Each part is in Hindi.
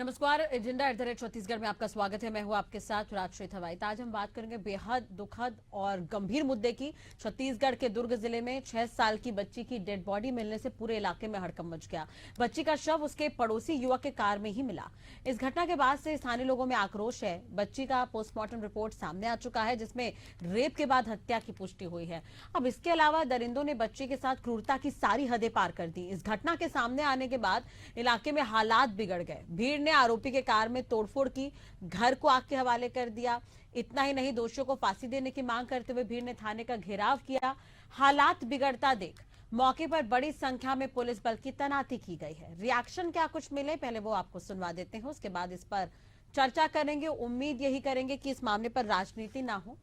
नमस्कार। एजेंडा @छत्तीसगढ़ में आपका स्वागत है। मैं हूं आपके साथ राजश्री थवाइत। आज हम बात करेंगे बेहद दुखद और गंभीर मुद्दे की। छत्तीसगढ़ के दुर्ग जिले में 6 साल की बच्ची की डेड बॉडी मिलने से पूरे इलाके में हड़कंप मच गया। बच्ची का शव उसके पड़ोसी युवक के कार में ही मिला। इस घटना के बाद से स्थानीय लोगों में आक्रोश है। बच्ची का पोस्टमार्टम रिपोर्ट सामने आ चुका है, जिसमें रेप के बाद हत्या की पुष्टि हुई है। अब इसके अलावा दरिंदों ने बच्ची के साथ क्रूरता की सारी हदें पार कर दी। इस घटना के सामने आने के बाद इलाके में हालात बिगड़ गए। भीड़ ने आरोपी के कार में तोड़फोड़ की, घर को आग के हवाले कर दिया। इतना ही नहीं, दोषियों को फांसी देने की मांग करते हुए भीड़ ने थाने का घेराव किया। हालात बिगड़ता देख मौके पर बड़ी संख्या में पुलिस बल की तैनाती की गई है। रिएक्शन क्या कुछ मिले, पहले वो आपको सुनवा देते हैं, उसके बाद इस पर चर्चा करेंगे। उम्मीद यही करेंगे कि इस मामले पर राजनीति ना हो,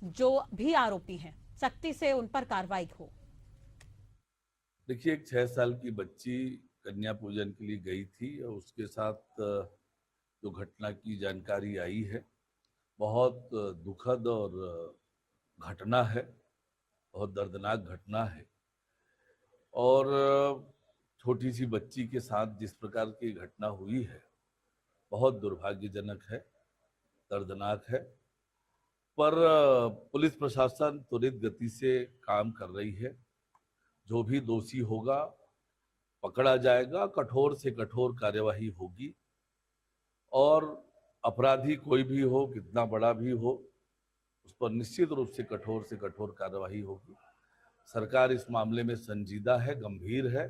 जो भी आरोपी हैं सख्ती से उन पर कार्रवाई हो। देखिए, एक 6 साल की बच्ची कन्या पूजन के लिए गई थी और उसके साथ जो घटना की जानकारी आई है, बहुत दुखद और घटना है, बहुत दर्दनाक घटना है। और छोटी सी बच्ची के साथ जिस प्रकार की घटना हुई है, बहुत दुर्भाग्यजनक है, दर्दनाक है। पर पुलिस प्रशासन त्वरित गति से काम कर रही है। जो भी दोषी होगा पकड़ा जाएगा, कठोर से कठोर कार्यवाही होगी और अपराधी कोई भी हो, कितना बड़ा भी हो, उस पर निश्चित रूप से कठोर कार्यवाही होगी। सरकार इस मामले में संजीदा है, गंभीर है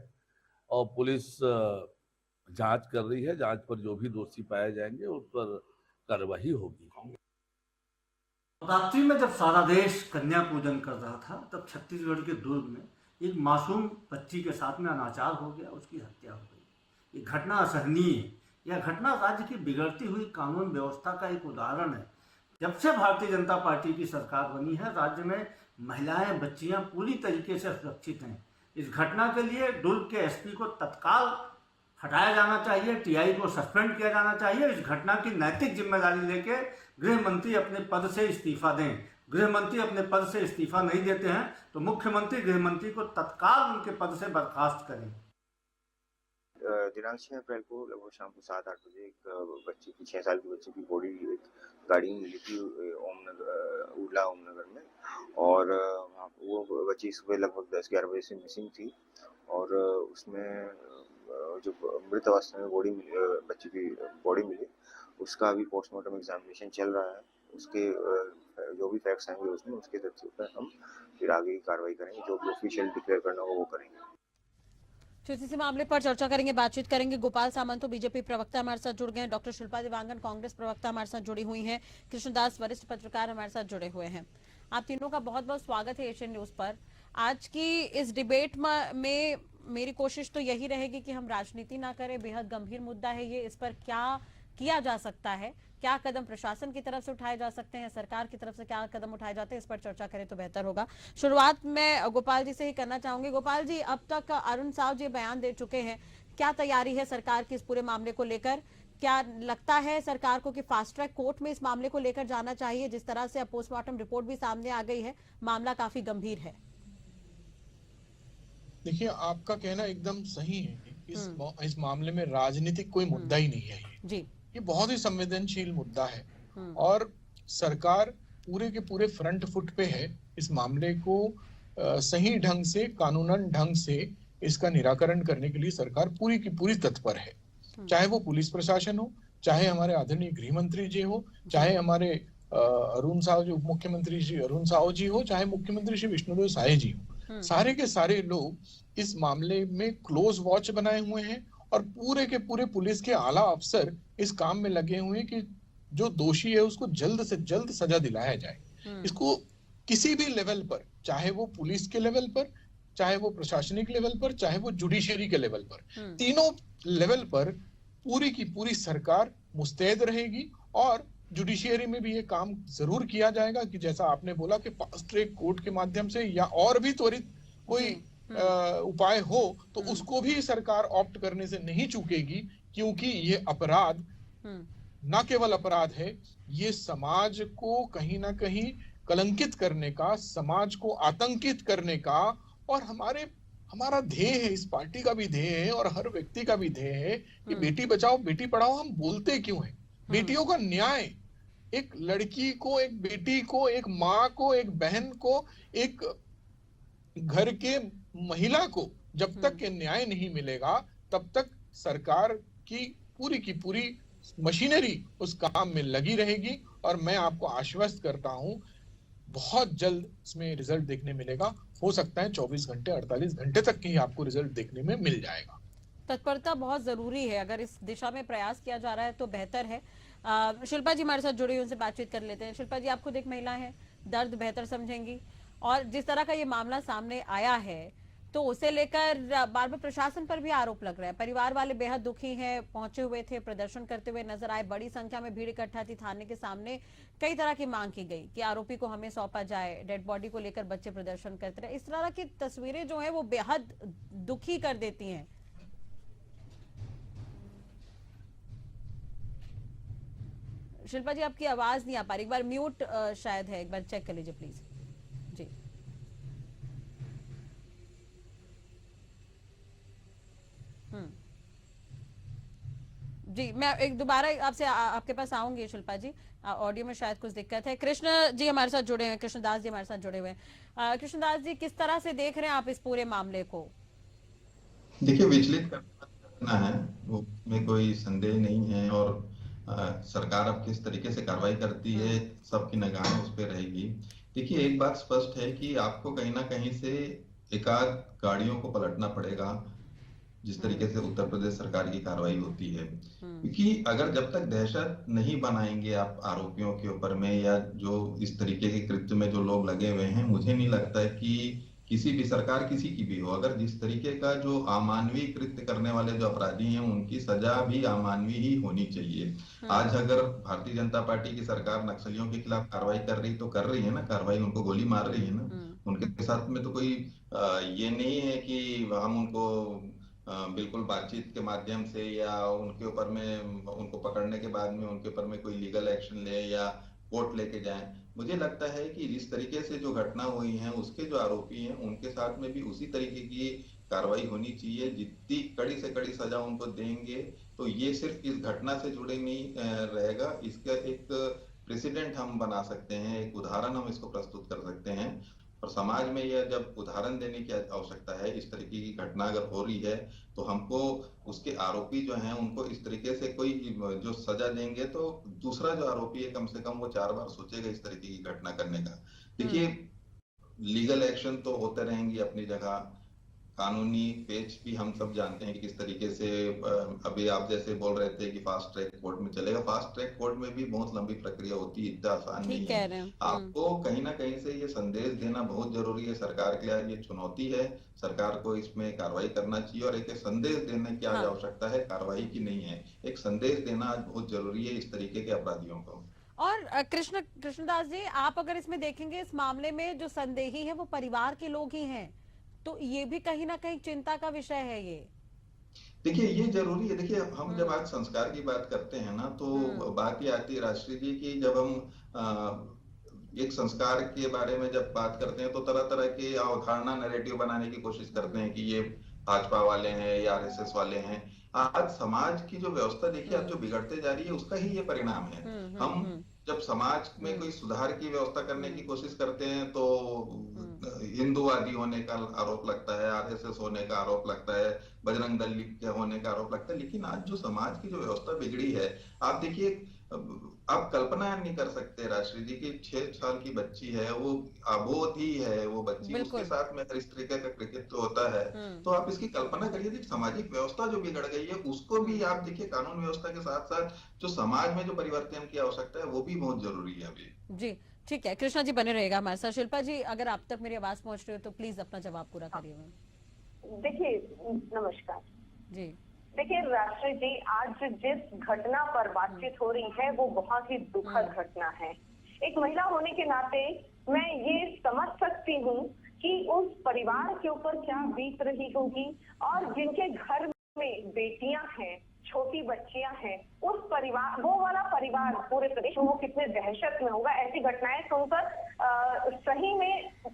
और पुलिस जांच कर रही है। जांच पर जो भी दोषी पाए जाएंगे उस पर कार्यवाही होगी। नवरात्रि में जब सारा देश कन्या पूजन कर रहा था, तब छत्तीसगढ़ के दुर्ग में एक मासूम बच्ची के साथ में अनाचार हो गया, उसकी हत्या हो गई। ये घटना असहनीय है। यह घटना राज्य की बिगड़ती हुई कानून व्यवस्था का एक उदाहरण है। जब से भारतीय जनता पार्टी की सरकार बनी है, राज्य में महिलाएं, बच्चियां पूरी तरीके से सुरक्षित हैं। इस घटना के लिए दुर्ग के एसपी को तत्काल हटाया जाना चाहिए, टीआई को सस्पेंड किया जाना चाहिए। इस घटना की नैतिक जिम्मेदारी लेके गृह मंत्री अपने पद से इस्तीफा दें। गृह मंत्री अपने पद से इस्तीफा नहीं देते हैं तो मुख्यमंत्री गृह मंत्री को तत्काल उनके पद से बर्खास्त करें। दिनांक 6 अप्रैल को लगभग शाम को 7-8 बजे एक बच्ची की 6 साल की बच्ची की बॉडी एक गाड़ी में मिली थी उडला ओमनगर में। और वो बच्ची सुबह लगभग 10-11 बजे से मिसिंग थी और उसमें जो मृत अवस्था में बच्ची की बॉडी मिली, उसका अभी पोस्टमार्टम एग्जामिनेशन चल रहा है। उसके जो भी फैक्ट्स आएंगे उसमें, उसके तथ्यों पर हम फिर आगे की कार्रवाई करेंगे। जो भी ऑफिशियल डिक्लेयर करना हो वो करेंगे। इसी मामले पर चर्चा करेंगे, बातचीत करेंगे। गोपाल सामंत बीजेपी प्रवक्ता हमारे साथ जुड़ गए हैं, डॉक्टर शिल्पा देवांगन कांग्रेस प्रवक्ता हमारे साथ जुड़ी हुई हैं, कृष्णदास वरिष्ठ पत्रकार हमारे साथ जुड़े हुए हैं। आप तीनों का बहुत बहुत स्वागत है एशियन न्यूज पर। आज की इस डिबेट में मेरी कोशिश तो यही रहेगी कि हम राजनीति ना करें। बेहद गंभीर मुद्दा है ये। इस पर क्या किया जा सकता है, क्या कदम प्रशासन की तरफ से उठाए जा सकते हैं, सरकार की तरफ से क्या कदम उठाए जाते हैं, इस पर चर्चा करें तो बेहतर होगा। शुरुआत मैं गोपाल जी से ही करना चाहूंगी। गोपाल जी, अब तक अरुण साव जी बयान दे चुके हैं, क्या तैयारी है सरकार की इस पूरे मामले को लेकर? क्या लगता है सरकार को कि फास्ट ट्रैक कोर्ट में इस मामले को लेकर जाना चाहिए? जिस तरह से अब पोस्टमार्टम रिपोर्ट भी सामने आ गई है, मामला काफी गंभीर है। देखिए, आपका कहना एकदम सही है। इस मामले में राजनीतिक कोई मुद्दा ही नहीं है। ये बहुत ही संवेदनशील मुद्दा है और सरकार पूरे के पूरे फ्रंट फुट पे है। इस मामले को सही ढंग से, कानूनन ढंग से इसका निराकरण करने के लिए सरकार पूरी की पूरी तत्पर है। चाहे वो पुलिस प्रशासन हो, चाहे हमारे आदरणीय गृह मंत्री जी हो, चाहे हमारे अरुण साव जी, उप मुख्यमंत्री श्री अरुण साव जी हो, चाहे मुख्यमंत्री श्री विष्णुदेव साय जी हो। सारे के सारे लोग इस मामले में क्लोज वॉच बनाए हुए हैं और पूरे के पूरे पुलिस के आला अफसर इस काम में लगे हुए हैं कि जो दोषी है उसको जल्द से जल्द सजा दिलाया जाए। इसको किसी भी लेवल पर, चाहे वो पुलिस के लेवल पर, चाहे वो प्रशासनिक लेवल पर, चाहे वो जुडिशियरी के लेवल पर, तीनों लेवल पर पूरी की पूरी सरकार मुस्तैद रहेगी और जुडिशियरी में भी ये काम जरूर किया जाएगा कि जैसा आपने बोला कि फास्ट ट्रैक कोर्ट के माध्यम से या और भी त्वरित कोई उपाय हो तो उसको भी सरकार ऑप्ट करने से नहीं चूकेगी, क्योंकि ये अपराध न केवल अपराध है, ये समाज को कहीं ना कहीं कलंकित करने का, समाज को आतंकित करने का और हमारे हमारा ध्येय है, इस पार्टी का भी ध्येय है और हर व्यक्ति का भी ध्येय है कि बेटी बचाओ बेटी पढ़ाओ हम बोलते क्यों हैं? बेटियों का न्याय, एक लड़की को, एक बेटी को, एक माँ को, एक बहन को, एक घर के महिला को जब तक के न्याय नहीं मिलेगा तब तक सरकार की पूरी मशीनरी उस काम में लगी रहेगी। और मैं आपको आश्वस्त करता हूं बहुत जल्द इसमें रिजल्ट देखने मिलेगा। हो सकता है 24 घंटे 48 घंटे तक ही आपको रिजल्ट देखने में मिल जाएगा। तत्परता बहुत जरूरी है, अगर इस दिशा में प्रयास किया जा रहा है तो बेहतर है। शिल्पा जी हमारे साथ जुड़ी, उनसे बातचीत कर लेते हैं। शिल्पा जी, आप खुद एक महिला हैं, दर्द बेहतर समझेंगी, और जिस तरह का ये मामला सामने आया है तो उसे लेकर बार बार प्रशासन पर भी आरोप लग रहा है। परिवार वाले बेहद दुखी हैं, पहुंचे हुए थे, प्रदर्शन करते हुए नजर आए, बड़ी संख्या में भीड़ इकट्ठा थी थाने के सामने। कई तरह की मांग की गई कि आरोपी को हमें सौंपा जाए, डेड बॉडी को लेकर बच्चे प्रदर्शन करते रहे। इस तरह की तस्वीरें जो है वो बेहद दुखी कर देती हैं। शिल्पा जी, आपकी आवाज नहीं आ पा रही, एक बार म्यूट शायद है, एक बार चेक कर लीजिए प्लीज। जी जी, मैं एक दोबारा आपसे आपके पास आऊंगी शिल्पा जी, ऑडियो में शायद कुछ दिक्कत है। कृष्ण जी हमारे साथ जुड़े हुए हैं, कृष्णदास जी हमारे साथ जुड़े हुए हैं। कृष्णदास जी, किस तरह से देख रहे हैं आप इस पूरे मामले को? देखिए, विचलित करना है वो में कोई संदेह नहीं है। और सरकार अब किस तरीके से कार्रवाई करती है सबकी निगाहें उस पर रहेगी। देखिए, एक बात स्पष्ट है कि आपको कहीं ना कहीं से एकाध गाड़ियों को पलटना पड़ेगा जिस तरीके से उत्तर प्रदेश सरकार की कार्रवाई होती है। क्योंकि अगर जब तक दहशत नहीं बनाएंगे आप आरोपियों के ऊपर में, या जो इस तरीके के कृत्य में जो लोग लगे हुए हैं, मुझे नहीं लगता है कि किसी भी सरकार, किसी की भी हो, अगर जिस तरीके का जो अमानवीय कृत्य करने वाले जो अपराधी हैं उनकी सजा भी अमानवीय ही होनी चाहिए। आज अगर भारतीय जनता पार्टी की सरकार नक्सलियों के खिलाफ कार्रवाई कर रही तो कर रही है ना कार्रवाई, उनको गोली मार रही है ना, उनके साथ में तो कोई ये नहीं है कि हम उनको बिल्कुल बातचीत के माध्यम से या उनके ऊपर में उनको पकड़ने के बाद में उनके ऊपर में कोई लीगल एक्शन ले या कोर्ट लेके जाएं। मुझे लगता है कि जिस तरीके से जो घटना हुई है उसके जो आरोपी हैं उनके साथ में भी उसी तरीके की कार्रवाई होनी चाहिए। जितनी कड़ी से कड़ी सजा उनको देंगे तो ये सिर्फ इस घटना से जुड़े नहीं रहेगा, इसका एक प्रेसिडेंट हम बना सकते हैं, एक उदाहरण हम इसको प्रस्तुत कर सकते हैं। और समाज में यह जब उदाहरण देने की आवश्यकता है, इस तरीके की घटना अगर हो रही है तो हमको उसके आरोपी जो हैं उनको इस तरीके से कोई जो सजा देंगे तो दूसरा जो आरोपी है कम से कम वो 4 बार सोचेगा इस तरीके की घटना करने का। देखिए, लीगल एक्शन तो होते रहेंगी अपनी जगह, कानूनी पेच भी हम सब जानते हैं कि किस तरीके से अभी आप जैसे बोल रहे थे कि फास्ट ट्रैक कोर्ट में चलेगा, फास्ट ट्रैक कोर्ट में भी बहुत लंबी प्रक्रिया होती है, इतना आसान नहीं है। आपको कहीं ना कहीं से ये संदेश देना बहुत जरूरी है, सरकार के लिए ये चुनौती है, सरकार को इसमें कार्रवाई करना चाहिए। और एक संदेश देने की आज आवश्यकता है, कार्रवाई की नहीं है, एक संदेश देना आज बहुत जरूरी है इस तरीके के अपराधियों को। और कृष्णदास जी, आप अगर इसमें देखेंगे इस मामले में जो संदेही है वो परिवार के लोग ही हैं, तो ये भी कहीं ना कहीं चिंता का विषय है। ये देखिए, ये जरूरी है। देखिए, हम जब आज संस्कार की बात करते हैं ना तो बात ये आती है राष्ट्रीय जी की, जब हम एक संस्कार के बारे में जब बात करते हैं तो तरह तरह के अवधारणा नैरेटिव बनाने की कोशिश करते हैं कि ये भाजपा वाले हैं या आरएसएस वाले हैं। आज समाज की जो व्यवस्था देखिए आज जो बिगड़ते जा रही है उसका ही ये परिणाम है। हम जब समाज में कोई सुधार की व्यवस्था करने की कोशिश करते हैं तो हिंदूवादी होने का आरोप लगता है, आरएसएस होने का आरोप लगता है, बजरंग दल के होने का आरोप लगता है। लेकिन आज जो समाज की जो व्यवस्था बिगड़ी है, आप देखिए, आप कल्पना नहीं कर सकते राष्ट्रीय जी की 6 साल की बच्ची है, वो अबोध ही है वो बच्ची, उसके साथ में अगर इस तरीके का क्रिकेट होता है तो आप इसकी कल्पना करिए। सामाजिक व्यवस्था जो बिगड़ गई है उसको भी आप देखिए, कानून व्यवस्था के साथ साथ जो समाज में जो परिवर्तन की आवश्यकता है वो भी बहुत जरूरी है अभी। जी ठीक है, कृष्णा जी बने रहेगा हमारे साथ। शिल्पा जी, अगर आप तक मेरी आवाज पहुंच रही हो तो प्लीज अपना जवाब पूरा करिए। देखिए, नमस्कार जी। देखिए राष्ट्रीय जी, आज जिस घटना पर बातचीत हो रही है वो बहुत ही दुखद घटना है। एक महिला होने के नाते मैं ये समझ सकती हूँ कि उस परिवार के ऊपर क्या बीत रही होगी, और जिनके घर में बेटियां हैं, छोटी बच्चियां हैं, उस परिवार, वो वाला परिवार पूरे प्रदेश में वो कितने दहशत में होगा। ऐसी घटनाएं सुनकर सही में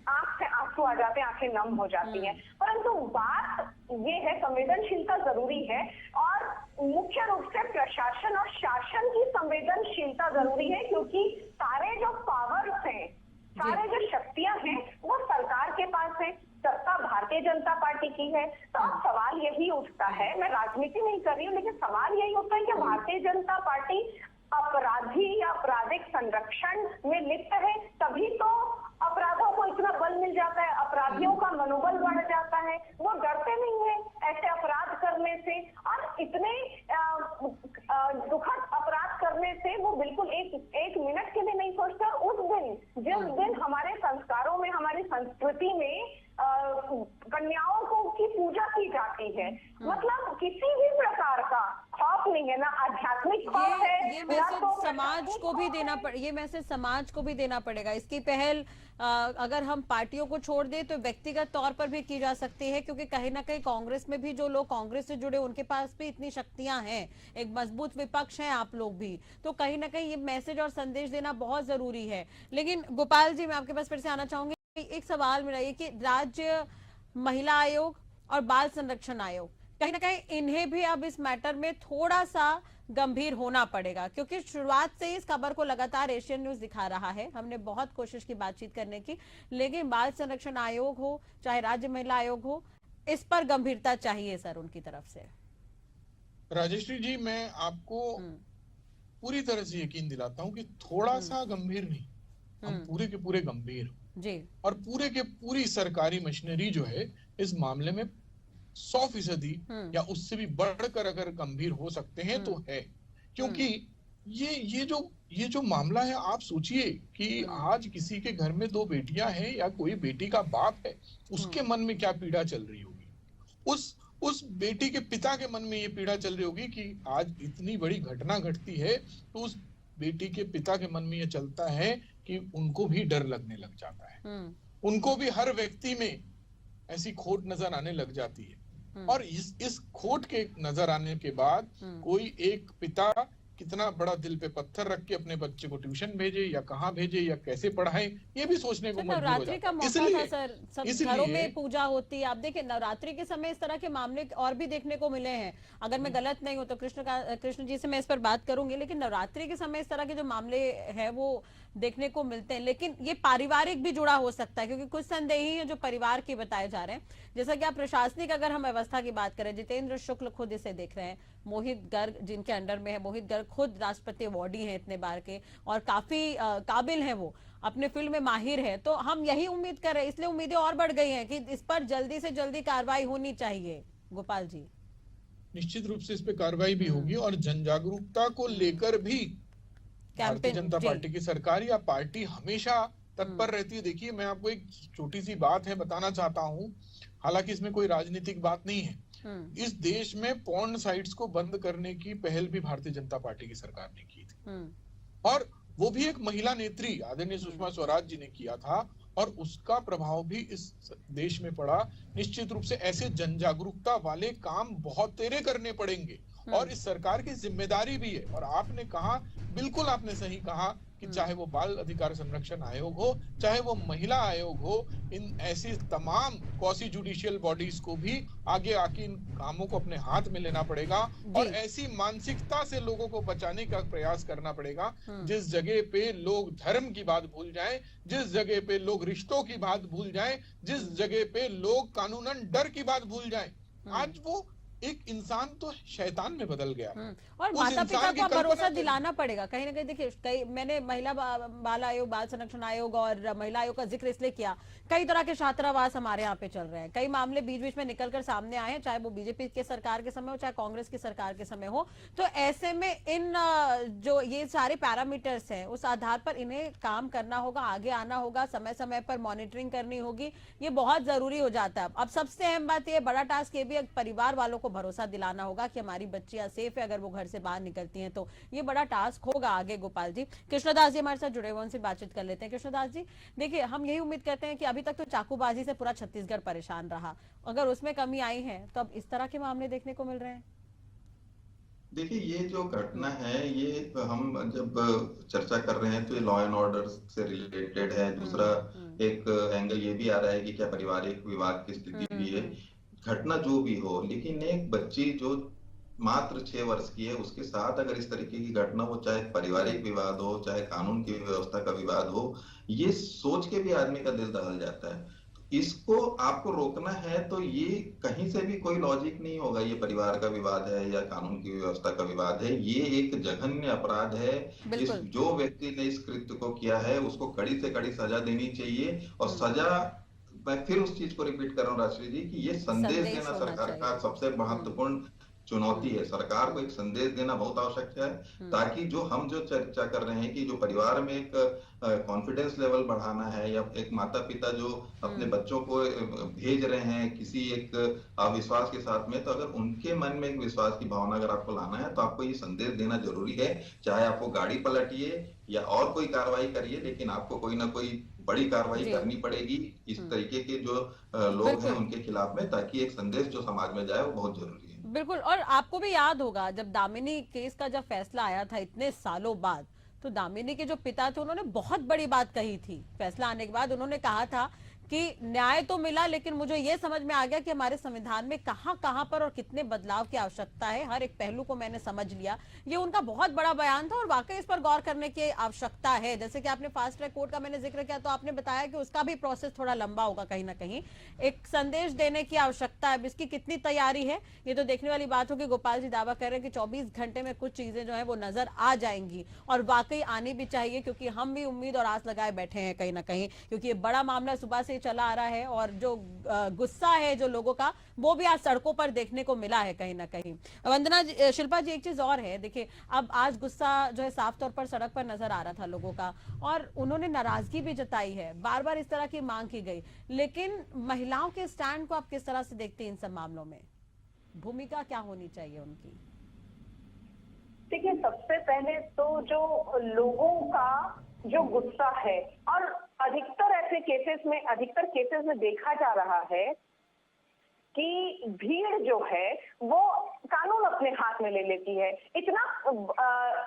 आंख से आंसू आ जाते हैं, आंखें नम हो जाती हैं। परंतु बात ये है, संवेदनशीलता जरूरी है और मुख्य रूप से प्रशासन और शासन की संवेदनशीलता जरूरी है, क्योंकि सारे जो पावर्स हैं, सारे जो शक्तियां हैं वो सरकार के पास है, सत्ता भारतीय जनता पार्टी की है। तो अब सवाल यही उठता है, मैं राजनीति नहीं कर रही हूँ, लेकिन सवाल यही उठता है कि भारतीय जनता पार्टी अपराधी या आपराधिक संरक्षण में लिप्त है, तभी तो अपराधों को इतना बल मिल जाता है, अपराधियों का मनोबल बढ़ जाता है, वो डरते नहीं है ऐसे अपराध करने से, और इतने दुखद अपराध करने से वो बिल्कुल एक मिनट के लिए नहीं सोचते। उस दिन, जिस दिन हमारे संस्कारों में, हमारी संस्कृति में कन्याओं को की पूजा की जाती है, मतलब किसी भी प्रकार का खौफ नहीं है, ना आध्यात्मिक खौफ है, ये ना मैसेज तो समाज को भी देना ये मैसेज समाज को भी देना पड़ेगा। इसकी पहल अगर हम पार्टियों को छोड़ दें तो व्यक्तिगत तौर पर भी की जा सकती है, क्योंकि कहीं ना कहीं कांग्रेस में भी जो लोग कांग्रेस से जुड़े उनके पास भी इतनी शक्तियां हैं, एक मजबूत विपक्ष है आप लोग भी, तो कहीं ना कहीं ये मैसेज और संदेश देना बहुत जरूरी है। लेकिन गोपाल जी, मैं आपके पास फिर से आना चाहूंगी। एक सवाल मेरा ये कि राज्य महिला आयोग और बाल संरक्षण आयोग, कहीं ना कहीं इन्हें भी अब इस मैटर में थोड़ा सा गंभीर होना पड़ेगा, क्योंकि शुरुआत से इस खबर को लगातार एशियन न्यूज दिखा रहा है। हमने बहुत कोशिश की बातचीत करने की, लेकिन बाल संरक्षण आयोग हो चाहे राज्य महिला आयोग हो, इस पर गंभीरता चाहिए सर उनकी तरफ से। राजेश्री जी, मैं आपको पूरी तरह से यकीन दिलाता हूं कि थोड़ा सा गंभीर नहीं, हम पूरे के पूरे गंभीर जी, और पूरे के पूरी सरकारी मशीनरी जो है इस मामले में 100% या उससे भी बढ़कर अगर गंभीर हो सकते हैं तो है। क्योंकि ये जो मामला है, आप सोचिए कि आज किसी के घर में 2 बेटियां हैं या कोई बेटी का बाप है, उसके मन में क्या पीड़ा चल रही होगी, उस बेटी के पिता के मन में ये पीड़ा चल रही होगी कि आज इतनी बड़ी घटना घटती है, तो उस बेटी के पिता के मन में ये चलता है कि उनको भी डर लगने लग जाता है, उनको भी हर व्यक्ति में ऐसी खोट नजर आने लग जाती है। और इस खोट के नजर आने के बाद कोई एक पिता कितना बड़ा दिल पे पत्थर रख के अपने बच्चे को ट्यूशन भेजे या कहाँ भेजे या कैसे पढ़ाए, ये भी सोचने को मजबूर हो नवरात्रि का जाता मौका था सर, सब घरों में पूजा होती है। आप देखिए नवरात्रि के समय इस तरह के मामले और भी देखने को मिले हैं। अगर मैं गलत नहीं हूं तो कृष्ण जी से मैं इस पर बात करूंगी, लेकिन नवरात्रि के समय इस तरह के जो मामले हैं वो देखने को मिलते हैं। लेकिन ये पारिवारिक भी जुड़ा हो सकता है, क्योंकि कुछ संदेही हैं जो परिवार के बताए जा रहे हैं। जैसा कि आप प्रशासनिक अगर हम व्यवस्था की बात करें, जितेंद्र शुक्ल खुद इसे देख रहे हैं, मोहित गर्ग जिनके अंडर में है, मोहित गर्ग खुद राष्ट्रपति अवार्डी हैं इतने बार के और काफी काबिल हैं, वो अपने फील्ड में माहिर है। तो हम यही उम्मीद कर रहे हैं, इसलिए उम्मीदें और बढ़ गई हैं कि इस पर जल्दी से जल्दी कार्रवाई होनी चाहिए। गोपाल जी, निश्चित रूप से इस पे कार्रवाई भी होगी और जन जागरूकता को लेकर भी भारतीय जनता पार्टी की सरकार या पार्टी हमेशा तत्पर रहती है। देखिए, मैं आपको एक छोटी सी बात है बताना चाहता हूँ, हालांकि इसमें कोई राजनीतिक बात नहीं है। इस देश में पोर्न साइट्स को बंद करने की पहल भी भारतीय जनता पार्टी की सरकार ने की थी, और वो भी एक महिला नेत्री आदरणीय सुषमा स्वराज जी ने किया था, और उसका प्रभाव भी इस देश में पड़ा। निश्चित रूप से ऐसे जन जागरूकता वाले काम बहुत तेरे करने पड़ेंगे और इस सरकार की जिम्मेदारी भी है। और आपने कहा, बिल्कुल आपने सही कहा कि चाहे वो बाल अधिकार संरक्षण आयोग हो, चाहे वो महिला आयोग हो, इन ऐसी तमाम क्वासी जुडिशियल बॉडीज को भी आगे आके इन कामों को अपने हाथ में लेना पड़ेगा और ऐसी मानसिकता से लोगों को बचाने का प्रयास करना पड़ेगा जिस जगह पे लोग धर्म की बात भूल जाएं, जिस जगह पे लोग रिश्तों की बात भूल जाएं, जिस जगह पे लोग कानूनन डर की बात भूल जाएं। आज वो एक इंसान तो शैतान में बदल गया और माता पिता को भरोसा दिलाना पड़ेगा कहीं ना कहीं। देखिए, मैंने महिला बाल आयोग, बाल संरक्षण आयोग और महिला आयोग का जिक्र इसलिए किया, कई तरह के छात्रावास हमारे यहाँ पे चल रहे हैं, कई मामले बीच बीच में निकलकर सामने आए हैं, चाहे वो बीजेपी के सरकार के समय हो चाहे कांग्रेस की सरकार के समय हो। तो ऐसे में इन जो ये सारे पैरामीटर्स हैं उस आधार पर इन्हें काम करना होगा, आगे आना होगा, समय समय पर मॉनिटरिंग करनी होगी, ये बहुत जरूरी हो जाता है। अब सबसे अहम बात ये, बड़ा टास्क ये भी परिवार वालों को भरोसा दिलाना होगा कि हमारी बच्चियां सेफ है, अगर वो घर से बाहर निकलती हैं तो ये बड़ा टास्क होगा आगे। गोपाल जी, कृष्णदास जी हमारे साथ जुड़े हुए, उनसे बातचीत कर लेते हैं। कृष्णदास जी, देखिए, हम यही उम्मीद करते हैं कि अभी तक तो चाकूबाजी से पूरा छत्तीसगढ़ परेशान रहा, अगर उसमें कमी आई है तो अब इस तरह के मामले देखने को मिल रहे हैं। देखिए, ये जो घटना है, ये हम जब चर्चा कर रहे हैं तो ये लॉ एंड ऑर्डर से रिलेटेड है। दूसरा एक एंगल ये भी आ रहा है कि क्या पारिवारिक विवाद की स्थिति भी है। घटना जो भी हो, लेकिन एक बच्ची जो मात्र 6 वर्ष की है, उसके साथ अगर इस तरीके की घटना हो, चाहे पारिवारिक विवाद हो, चाहे कानून की व्यवस्था का विवाद हो, ये सोच के भी आदमी का दिल दहल जाता है। इसको आपको रोकना है तो ये कहीं से भी कोई लॉजिक नहीं होगा। ये परिवार का विवाद है या कानून की व्यवस्था का विवाद है, ये एक जघन्य अपराध है। इस जो व्यक्ति ने इस कृत्य को किया है उसको कड़ी से कड़ी सजा देनी चाहिए। और सजा, मैं फिर उस चीज को रिपीट कर रहा हूँ राष्ट्रीय जी, कि ये संदेश देना सरकार का सबसे महत्वपूर्ण चुनौती है। सरकार को एक संदेश देना बहुत आवश्यक है, ताकि जो चर्चा कर रहे हैं कि जो परिवार में एक कॉन्फिडेंस लेवल बढ़ाना है, या एक माता पिता जो अपने बच्चों को भेज रहे हैं किसी एक अविश्वास के साथ में, तो अगर उनके मन में एक विश्वास की भावना अगर आपको लाना है तो आपको ये संदेश देना जरूरी है। चाहे आपको गाड़ी पलटिए या और कोई कार्रवाई करिए, लेकिन आपको कोई ना कोई बड़ी कार्रवाई करनी पड़ेगी इस तरीके के जो लोग हैं उनके खिलाफ में, ताकि एक संदेश जो समाज में जाए वो बहुत जरूरी है। बिल्कुल। और आपको भी याद होगा जब दामिनी केस का जब फैसला आया था इतने सालों बाद, तो दामिनी के जो पिता थे उन्होंने बहुत बड़ी बात कही थी। फैसला आने के बाद उन्होंने कहा था कि न्याय तो मिला, लेकिन मुझे ये समझ में आ गया कि हमारे संविधान में कहां पर और कितने बदलाव की आवश्यकता है, हर एक पहलू को मैंने समझ लिया। ये उनका बहुत बड़ा बयान था और वाकई इस पर गौर करने की आवश्यकता है। जैसे कि आपने फास्ट ट्रैक कोर्ट का मैंने जिक्र किया, तो आपने बताया कि उसका भी प्रोसेस थोड़ा लंबा होगा, कहीं ना कहीं एक संदेश देने की आवश्यकता है। इसकी कितनी तैयारी है ये तो देखने वाली बात होगी। गोपाल जी दावा कर रहे हैं कि 24 घंटे में कुछ चीजें जो है वो नजर आ जाएंगी, और वाकई आनी भी चाहिए, क्योंकि हम भी उम्मीद और आस लगाए बैठे हैं कहीं ना कहीं, क्योंकि ये बड़ा मामला सुबह से चला आ रहा है और जो गुस्सा है जो लोगों का, वो भी आज सड़कों पर देखने को मिला है कहीं ना कहीं। वंदना जी, शिल्पा जी, एक चीज और है, देखिए अब आज गुस्सा जो है साफ तौर पर सड़क पर नजर आ रहा था लोगों का, और उन्होंने नाराजगी भी जताई है, बार बार इस तरह की मांग की गई। लेकिन महिलाओं के स्टैंड को आप किस तरह से देखते हैं इन सब मामलों में, भूमिका क्या होनी चाहिए उनकी? देखिए, सबसे पहले तो जो लोगों का जो गुस्सा है, और अधिकतर केसेस में देखा जा रहा है कि भीड़ जो है वो कानून अपने हाथ में ले लेती है। इतना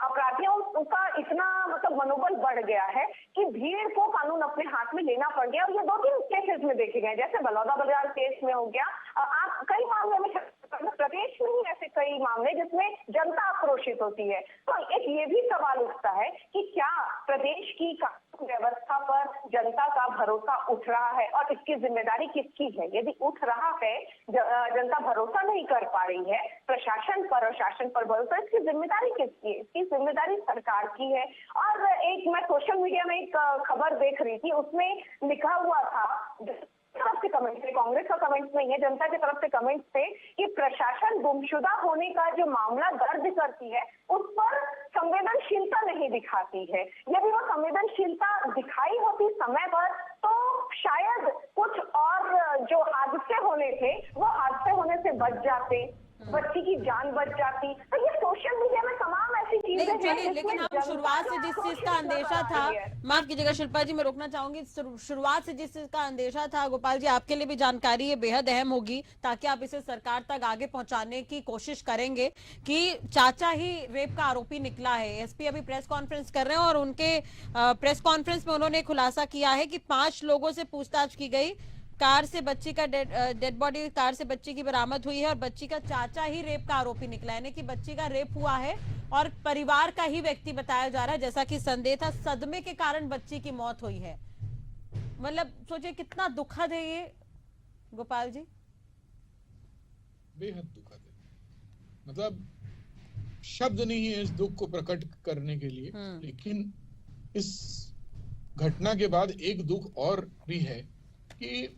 अपराधियों का इतना मनोबल बढ़ गया है कि भीड़ को कानून अपने हाथ में लेना पड़ गया। और ये 2-3 केसेस में देखे गए, जैसे बलौदा बाजार केस में हो गया, आप कई मामले में प्रदेश में ही ऐसे कई मामले जिसमें जनता आक्रोशित होती है। तो एक ये भी सवाल उठता है कि क्या प्रदेश की कानून व्यवस्था पर जनता का भरोसा उठ रहा है, और इसकी जिम्मेदारी किसकी है? यदि उठ रहा है, जनता भरोसा नहीं कर पा रही है प्रशासन पर और शासन पर भरोसा, इसकी जिम्मेदारी किसकी है? इसकी जिम्मेदारी सरकार की है। और एक मैं सोशल मीडिया में एक खबर देख रही थी, उसमें लिखा हुआ था, तरफ से कमेंट थे, कांग्रेस का कमेंट्स नहीं है, जनता की तरफ से कमेंट्स थे कि प्रशासन गुमशुदा होने का जो मामला दर्ज करती है उस पर संवेदनशीलता नहीं दिखाती है। यदि वो संवेदनशीलता दिखाई होती समय पर, तो शायद कुछ और जो हादसे होने थे वो हादसे होने से बच जाते, बच्ची की जान बच जाती। तो ये सोशल मीडिया में तमाम ऐसी चीजें हैं, लेकिन हम शुरुआत से जिस चीज का अंदेशा था, माफ कीजिएगा शिल्पा जी, मैं रोकना चाहूंगी, शुरुआत से जिस चीज का अंदेशा था, गोपाल जी आपके लिए भी जानकारी ये बेहद अहम होगी, ताकि आप इसे सरकार तक आगे पहुंचाने की कोशिश करेंगे कि चाचा ही रेप का आरोपी निकला है। एसपी अभी प्रेस कॉन्फ्रेंस कर रहे हैं और उनके प्रेस कॉन्फ्रेंस में उन्होंने खुलासा किया है कि 5 लोगों से पूछताछ की गई, कार से बच्ची का डेड बॉडी कार से बच्ची की बरामद हुई है, और बच्ची का चाचा ही रेप का आरोपी निकला, यानी कि बच्ची का रेप हुआ है और परिवार का ही व्यक्ति बताया जा रहा है, जैसा कि संदेह था, सदमे के कारण बच्ची की मौत हुई है। मतलब सोचिए कितना दुखद है ये, गोपाल जी। बेहद दुखद है, मतलब शब्द नहीं है इस दुख को प्रकट करने के लिए। लेकिन इस घटना के बाद एक दुख और भी है कि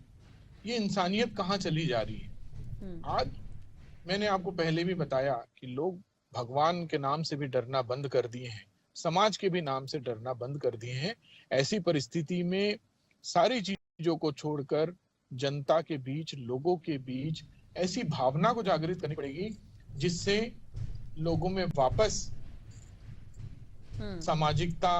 ये इंसानियत कहाँ चली जा रही है। आज मैंने आपको पहले भी बताया कि लोग भगवान के नाम से भी डरना बंद कर दिए हैं, समाज के भी नाम से डरना बंद कर दिए हैं। ऐसी परिस्थिति में सारी चीजों को छोड़कर जनता के बीच, लोगों के बीच ऐसी भावना को जागृत करनी पड़ेगी जिससे लोगों में वापस सामाजिकता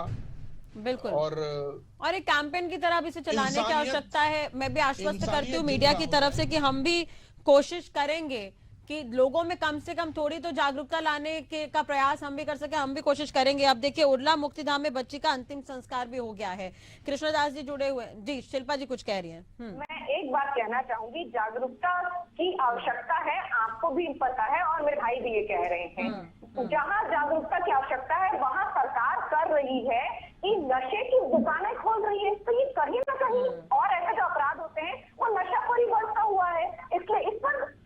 बिल्कुल और एक कैंपेन की तरह इसे चलाने की आवश्यकता है। मैं भी आश्वस्त करती हूँ मीडिया की तरफ से कि हम भी कोशिश करेंगे कि लोगों में कम से कम थोड़ी तो जागरूकता लाने के का प्रयास हम भी कर सके, हम भी कोशिश करेंगे। अब देखिए उरला मुक्तिधाम में बच्ची का अंतिम संस्कार भी हो गया है। कृष्णदास जी जुड़े हुए हैं। जी शिल्पा जी कुछ कह रही हैं। मैं एक बात कहना चाहूंगी, जागरूकता की आवश्यकता है, आपको भी पता है और मेरे भाई भी ये कह रहे हैं। जहाँ जागरूकता की आवश्यकता है वहाँ सरकार कर रही है कि नशे की दुकानें खोल रही है, तो ये कहीं ना कहीं और ऐसे जो अपराध होते हैं वो नशाखोरी बढ़ता हुआ है, इसलिए इस पर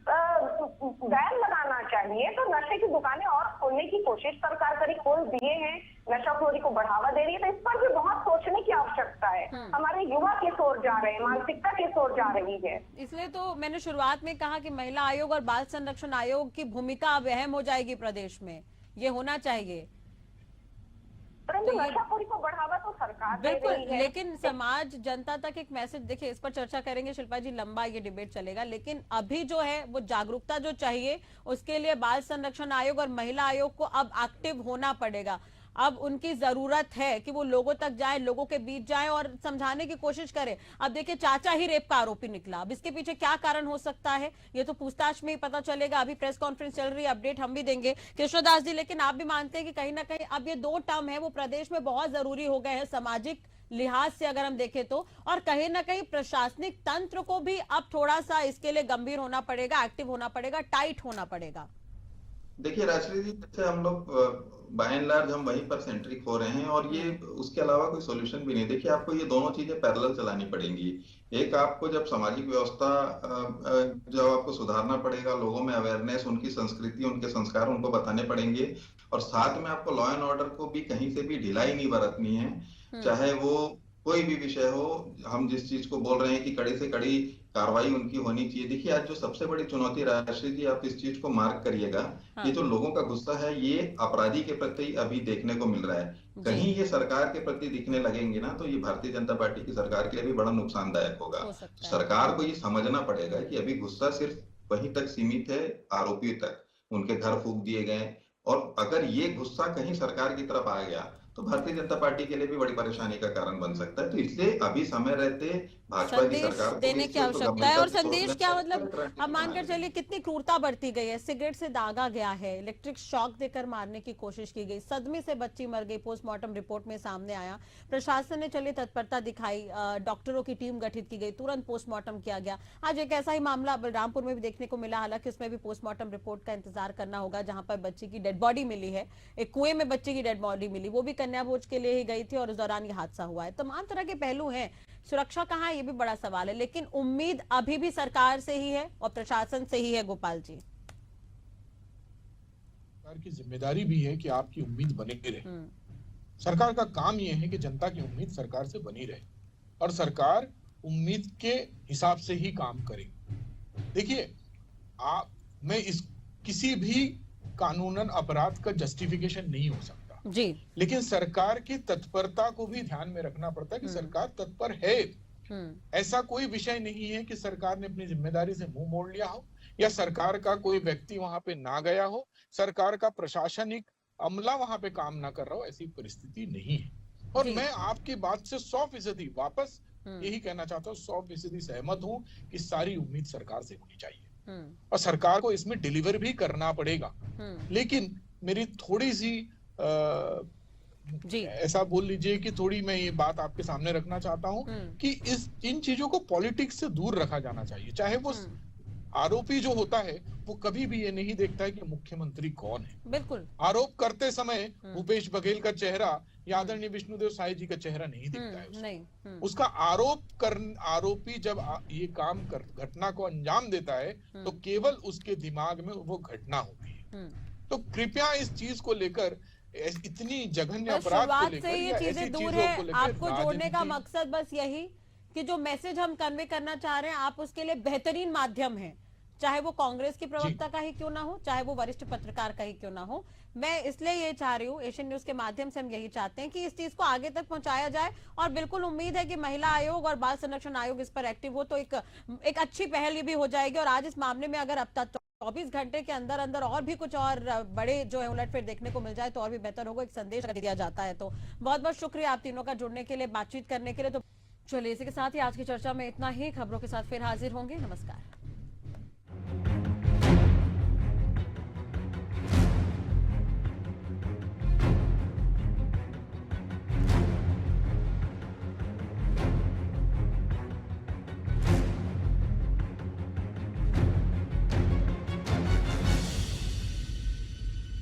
बैन लगाना चाहिए। तो नशे की दुकानें और खोलने की कोशिश सरकार करी, खोल दिए हैं, नशाखोरी को बढ़ावा दे रही है, तो इस पर भी बहुत सोचने की आवश्यकता है। हमारे युवा किस ओर जा रहे हैं, मानसिकता किस ओर जा रही है। इसलिए तो मैंने शुरुआत में कहा कि महिला आयोग और बाल संरक्षण आयोग की भूमिका अब अहम हो जाएगी प्रदेश में, ये होना चाहिए। परंतु नशाखोरी को बढ़ावा तो सरकार दे बिल्कुल, रही है। लेकिन समाज जनता तक एक मैसेज, देखिए इस पर चर्चा करेंगे शिल्पा जी, लंबा ये डिबेट चलेगा, लेकिन अभी जो है वो जागरूकता जो चाहिए उसके लिए बाल संरक्षण आयोग और महिला आयोग को अब एक्टिव होना पड़ेगा। अब उनकी जरूरत है कि वो लोगों तक जाए, लोगों के बीच जाए और समझाने की कोशिश करे। अब देखिए चाचा ही रेप का आरोपी निकला, अब इसके पीछे क्या कारण हो सकता है ये तो पूछताछ में ही पता चलेगा। अभी प्रेस कॉन्फ्रेंस चल रही है, अपडेट हम भी देंगे कृष्णदास जी, लेकिन आप भी मानते हैं कि कहीं ना कहीं अब ये 2 टर्म है वो प्रदेश में बहुत जरूरी हो गए हैं सामाजिक लिहाज से अगर हम देखें तो, और कहीं ना कहीं प्रशासनिक तंत्र को भी अब थोड़ा सा इसके लिए गंभीर होना पड़ेगा, एक्टिव होना पड़ेगा, टाइट होना पड़ेगा। देखिए राजश्री जी, जैसे हम लोग बाय एंड लार्ज हम वहीं पर सेंट्रिक हो रहे हैं और ये उसके अलावा कोई सॉल्यूशन भी नहीं। देखिए आपको ये दोनों चीजें पैरेलल चलानी पड़ेंगी। एक आपको जब सामाजिक व्यवस्था जब आपको सुधारना पड़ेगा, लोगों में अवेयरनेस, उनकी संस्कृति, उनके संस्कार उनको बताने पड़ेंगे, और साथ में आपको लॉ एंड ऑर्डर को भी कहीं से भी ढिलाई नहीं बरतनी है। चाहे वो कोई भी विषय हो, हम जिस चीज को बोल रहे हैं कि कड़ी से कड़ी कार्रवाई उनकी होनी चाहिए। देखिए आज जो सबसे बड़ी चुनौती राष्ट्रीय जी, आप इस चीज को मार्क करिएगा, ये जो लोगों का गुस्सा है ये अपराधी के प्रति अभी देखने को मिल रहा है। कहीं ये सरकार के प्रति दिखने लगेंगे ना तो ये भारतीय जनता पार्टी की सरकार के लिए भी बड़ा नुकसानदायक होगा। तो सरकार को ये समझना पड़ेगा कि अभी गुस्सा सिर्फ वहीं तक सीमित है, आरोपी तक, उनके घर फूंक दिए गए, और अगर ये गुस्सा कहीं सरकार की तरफ आ गया तो भारतीय जनता पार्टी के लिए भी बड़ी परेशानी का कारण बन सकता है। तो इसलिए अभी समय रहते भाजपा की सरकार को देने की आवश्यकता है। और संदेश क्या, मतलब अब मानकर चलिए कितनी क्रूरता बढ़ती गई है, सिगरेट से दागा गया है, इलेक्ट्रिक शॉक देकर मारने की कोशिश की गई, सदमे से बच्ची मर गई, पोस्टमार्टम रिपोर्ट में सामने आया। प्रशासन ने चलिए तत्परता दिखाई, डॉक्टरों की टीम गठित की गई, तुरंत पोस्टमार्टम किया गया। आज एक ऐसा ही मामला बलरामपुर में भी देखने को मिला, हालांकि उसमें भी पोस्टमार्टम रिपोर्ट का इंतजार करना होगा, जहां पर बच्ची की डेड बॉडी मिली है, एक कुएं में बच्ची की डेड बॉडी मिली, वो भी कन्या भोज के लिए ही गई थी और उस दौरान ये हादसा हुआ है। तमाम तरह के पहलू हैं, सुरक्षा कहाँ है ये भी बड़ा सवाल है, लेकिन उम्मीद अभी भी सरकार से ही है और प्रशासन से ही है। गोपाल जी, सरकार की जिम्मेदारी भी है कि आपकी उम्मीद बनी रहे। सरकार का काम यह है कि जनता की उम्मीद सरकार से बनी रहे और सरकार उम्मीद के हिसाब से ही काम करे। देखिए मैं इस किसी भी कानूनन अपराध का जस्टिफिकेशन नहीं हो सकता जी, लेकिन सरकार की तत्परता को भी ध्यान में रखना पड़ता है कि सरकार तत्पर है। ऐसा कोई विषय नहीं है कि सरकार ने अपनी जिम्मेदारी से मुंह मोड़ लिया हो या सरकार का कोई व्यक्ति वहां पे ना गया हो, सरकार का प्रशासनिक अमला वहां पे काम ना कर रहा हो, ऐसी परिस्थिति नहीं है। और मैं आपकी बात से 100% वापस यही कहना चाहता हूँ, 100% सहमत हूँ कि सारी उम्मीद सरकार से होनी चाहिए और सरकार को इसमें डिलीवर भी करना पड़ेगा। लेकिन मेरी थोड़ी सी ऐसा बोल लीजिए कि थोड़ी मैं ये बात आपके सामने रखना चाहता हूँ कि इन चीजों को पॉलिटिक्स से दूर रखा जाना चाहिए। चाहे वो आरोपी जो होता है वो कभी भी ये नहीं देखता है कि मुख्यमंत्री कौन है। बिल्कुल, आरोप करते समय भूपेश बघेल का चेहरा या आदरणीय विष्णुदेव साय जी का चेहरा नहीं दिखता है उसको। उसका आरोपी जब ये काम घटना को अंजाम देता है तो केवल उसके दिमाग में वो घटना होती है। तो कृपया इस चीज को लेकर, इतनी जघन्य अपराध को लेकर से ये चीजें दूर है। आपको जोड़ने का मकसद बस यही कि जो मैसेज हम कन्वे करना चाह रहे हैं आप उसके लिए बेहतरीन माध्यम है, चाहे वो कांग्रेस की प्रवक्ता का ही क्यों ना हो, चाहे वो वरिष्ठ पत्रकार का ही क्यों ना हो। मैं इसलिए ये चाह रही हूँ, एशियन न्यूज के माध्यम से हम यही चाहते हैं कि इस चीज को आगे तक पहुंचाया जाए और बिल्कुल उम्मीद है कि महिला आयोग और बाल संरक्षण आयोग इस पर एक्टिव हो तो एक अच्छी पहल ये भी हो जाएगी। और आज इस मामले में अगर अब तक 24 घंटे के अंदर अंदर और भी कुछ और बड़े जो है उलटफेर देखने को मिल जाए तो और भी बेहतर होगा। एक संदेश दिया जाता है। तो बहुत बहुत शुक्रिया आप तीनों का जुड़ने के लिए, बातचीत करने के लिए। तो चलिए इसी के साथ ही आज की चर्चा में इतना ही। खबरों के साथ फिर हाजिर होंगे। नमस्कार।